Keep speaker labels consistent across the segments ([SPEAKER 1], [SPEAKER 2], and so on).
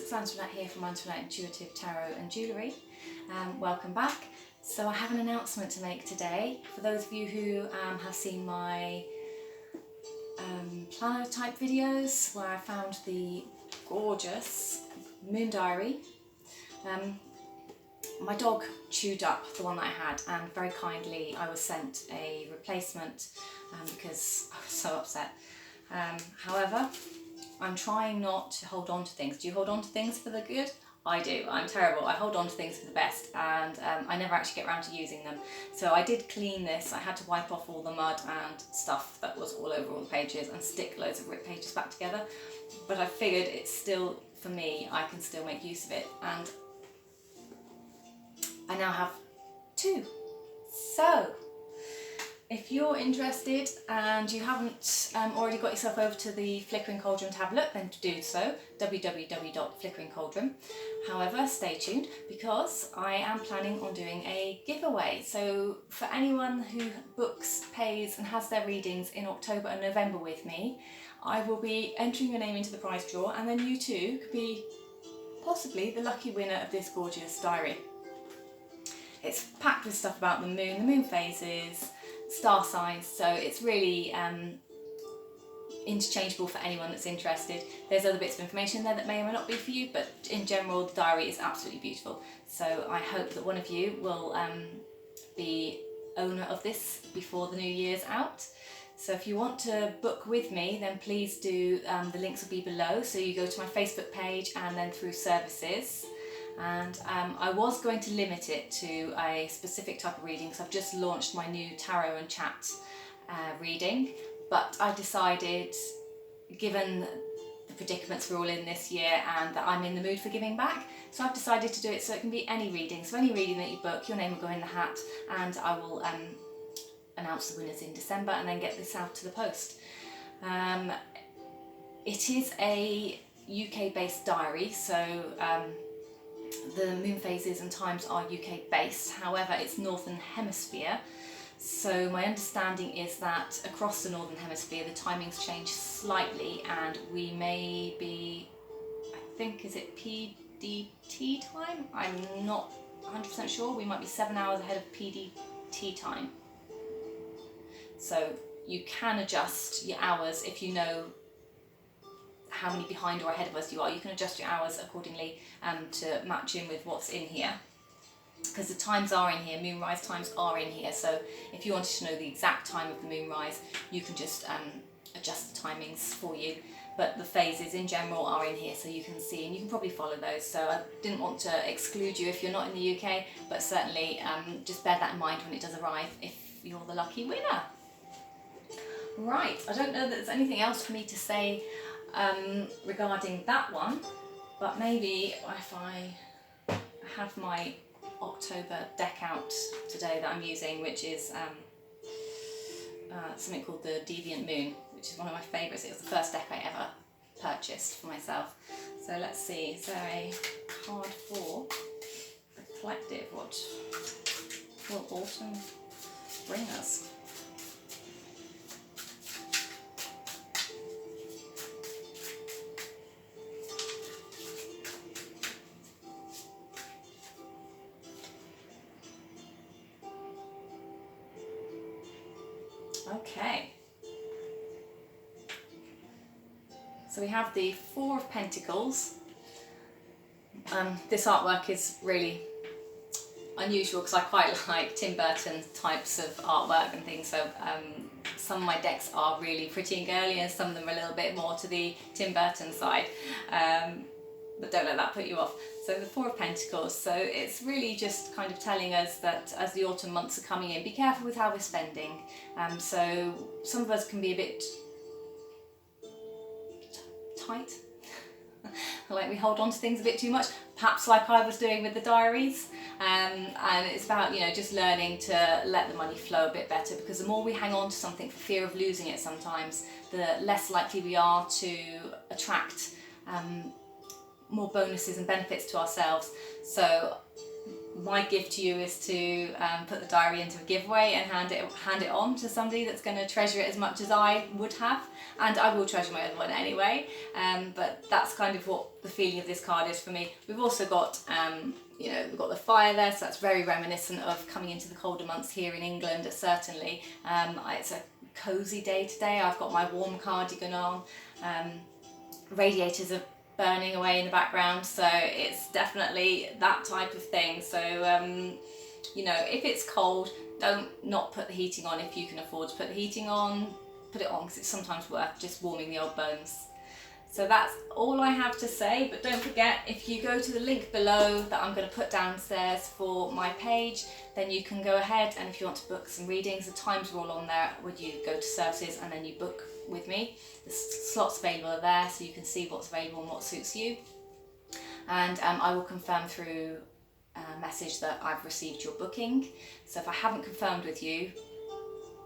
[SPEAKER 1] it's Antoinette here from Antoinette Intuitive Tarot and Jewellery. Welcome back. So I have an announcement to make today. For those of you who have seen my planner type videos where I found the gorgeous moon diary, my dog chewed up the one that I had, and very kindly I was sent a replacement because I was so upset. However, I'm trying not to hold on to things. Do you hold on to things for the good? I do. I'm terrible. I hold on to things for the best, and I never actually get around to using them. So I did clean this. I had to wipe off all the mud and stuff that was all over all the pages and stick loads of ripped pages back together. But I figured it's still, for me, I can still make use of it. And I now have two. So if you're interested and you haven't already got yourself over to the Flickering Cauldron to have a look, then do so, www.flickeringcauldron. However, stay tuned because I am planning on doing a giveaway. So for anyone who books, pays and has their readings in October and November with me, I will be entering your name into the prize draw, and then you too could be possibly the lucky winner of this gorgeous diary. It's packed with stuff about the moon phases, star signs, so it's really interchangeable for anyone that's interested. There's other bits of information there that may or may not be for you, but in general the diary is absolutely beautiful. So I hope that one of you will be owner of this before the new year's out. So if you want to book with me, then please do, the links will be below. So you go to my Facebook page and then through services. And I was going to limit it to a specific type of reading because I've just launched my new tarot and chat reading, but I decided, given the predicaments we're all in this year and that I'm in the mood for giving back, so I've decided to do it so it can be any reading. So any reading that you book, your name will go in the hat, and I will announce the winners in December and then get this out to the post. It is a UK based diary, so the moon phases and times are UK based, however it's Northern Hemisphere, so my understanding is that across the Northern Hemisphere the timings change slightly, and we may be, I think, is it PDT time? I'm not 100% sure. We might be 7 hours ahead of PDT time. So you can adjust your hours if you know how many behind or ahead of us you are. You can adjust your hours accordingly to match in with what's in here, because the times are in here, moonrise times are in here, so if you wanted to know the exact time of the moonrise you can just adjust the timings for you, but the phases in general are in here so you can see and you can probably follow those. So I didn't want to exclude you if you're not in the UK, but certainly just bear that in mind when it does arrive if you're the lucky winner. Right, I don't know that there's anything else for me to say regarding that one, but maybe if I have my October deck out today that I'm using, which is something called the Deviant Moon, which is one of my favourites. It was the first deck I ever purchased for myself. So let's see, is there a card for the collective? What will autumn bring us? Okay, so we have the Four of Pentacles. This artwork is really unusual because I quite like Tim Burton types of artwork and things, so some of my decks are really pretty and girly and some of them are a little bit more to the Tim Burton side, but don't let that put you off. So the Four of Pentacles, so it's really just kind of telling us that as the autumn months are coming in, be careful with how we're spending. So some of us can be a bit tight, like we hold on to things a bit too much, perhaps like I was doing with the diaries, and it's about, you know, just learning to let the money flow a bit better, because the more we hang on to something for fear of losing it sometimes, the less likely we are to attract more bonuses and benefits to ourselves. So my gift to you is to put the diary into a giveaway and hand it on to somebody that's going to treasure it as much as I would have, and I will treasure my own one anyway. But that's kind of what the feeling of this card is for me. We've also got you know, we've got the fire there, so that's very reminiscent of coming into the colder months here in England. Certainly, it's a cosy day today. I've got my warm cardigan on. Radiators are burning away in the background, so it's definitely that type of thing. So you know, if it's cold, don't not put the heating on. If you can afford to put the heating on, put it on, because it's sometimes worth just warming the old bones. So that's all I have to say, but don't forget, if you go to the link below that I'm going to put downstairs for my page, then you can go ahead, and if you want to book some readings, the times are all on there where you go to services and then you book with me. The slots available are there, so you can see what's available and what suits you. And I will confirm through a message that I've received your booking. So if I haven't confirmed with you,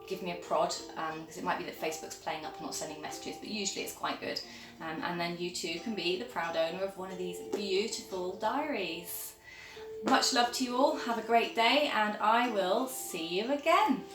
[SPEAKER 1] give me a prod, because it might be that Facebook's playing up and not sending messages, but usually it's quite good. And then you too can be the proud owner of one of these beautiful diaries. Much love to you all, have a great day, and I will see you again.